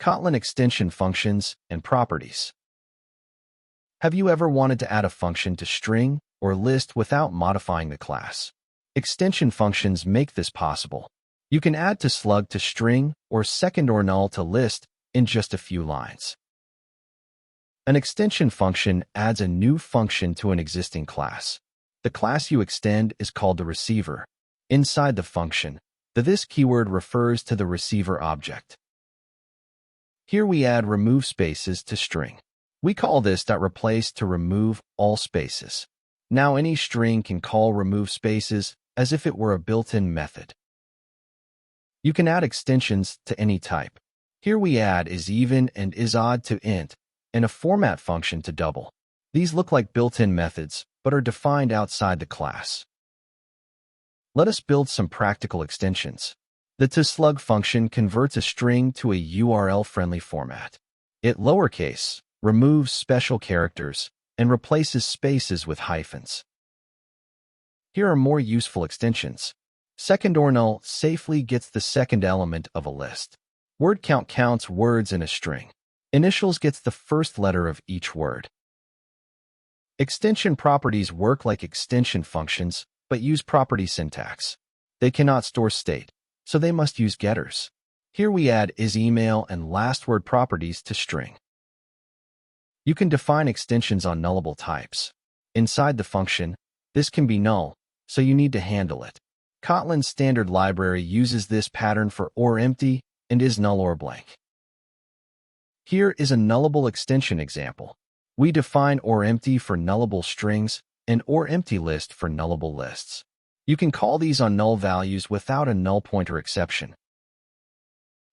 Kotlin extension functions and properties. Have you ever wanted to add a function to string or list without modifying the class? Extension functions make this possible. You can add toSlug to string or second or null to list in just a few lines. An extension function adds a new function to an existing class. The class you extend is called the receiver. Inside the function, the this keyword refers to the receiver object. Here we add remove spaces to string. We call this .replace to remove all spaces. Now any string can call remove spaces as if it were a built-in method. You can add extensions to any type. Here we add isEven and isOdd to int, and a format function to double. These look like built-in methods, but are defined outside the class. Let us build some practical extensions. The toSlug function converts a string to a URL-friendly format. It lowercase, removes special characters, and replaces spaces with hyphens. Here are more useful extensions. Second or null safely gets the second element of a list. Word count counts words in a string. Initials gets the first letter of each word. Extension properties work like extension functions, but use property syntax. They cannot store state, so they must use getters. Here we add isEmail and last word properties to string. You can define extensions on nullable types. Inside the function, this can be null, so you need to handle it. Kotlin's standard library uses this pattern for or_empty and isNull or blank. Here is a nullable extension example. We define or_empty for nullable strings and or_empty list for nullable lists. You can call these on null values without a null pointer exception.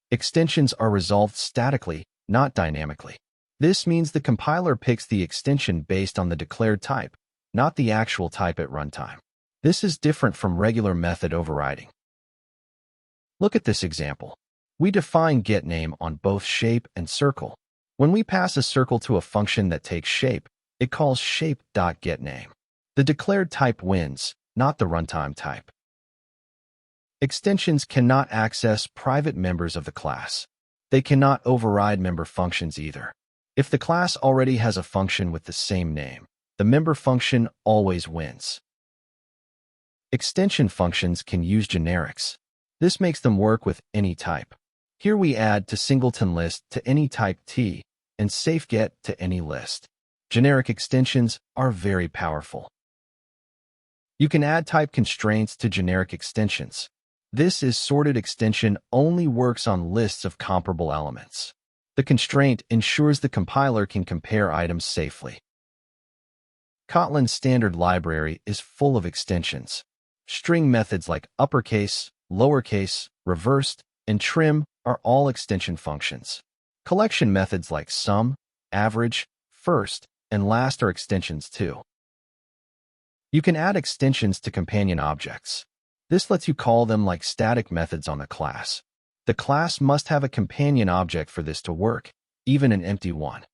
Extensions are resolved statically, not dynamically. This means the compiler picks the extension based on the declared type, not the actual type at runtime. This is different from regular method overriding. Look at this example. We define getName on both shape and circle. When we pass a circle to a function that takes shape, it calls shape.getName. The declared type wins, not the runtime type. Extensions cannot access private members of the class. They cannot override member functions either. If the class already has a function with the same name, the member function always wins. Extension functions can use generics. This makes them work with any type. Here we add toSingletonList to any type T and safeget to any list. Generic extensions are very powerful. You can add type constraints to generic extensions. This is sorted extension only works on lists of comparable elements. The constraint ensures the compiler can compare items safely. Kotlin's standard library is full of extensions. String methods like uppercase, lowercase, reversed, and trim are all extension functions. Collection methods like sum, average, first, and last are extensions too. You can add extensions to companion objects. This lets you call them like static methods on the class. The class must have a companion object for this to work, even an empty one.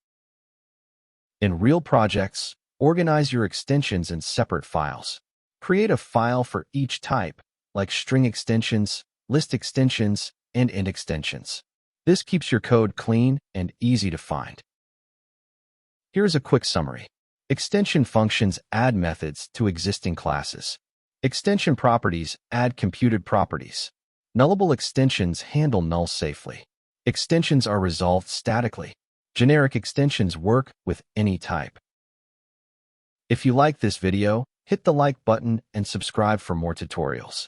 In real projects, organize your extensions in separate files. Create a file for each type, like string extensions, list extensions, and int extensions. This keeps your code clean and easy to find. Here's a quick summary. Extension functions add methods to existing classes. Extension properties add computed properties. Nullable extensions handle null safely. Extensions are resolved statically. Generic extensions work with any type. If you like this video, hit the like button and subscribe for more tutorials.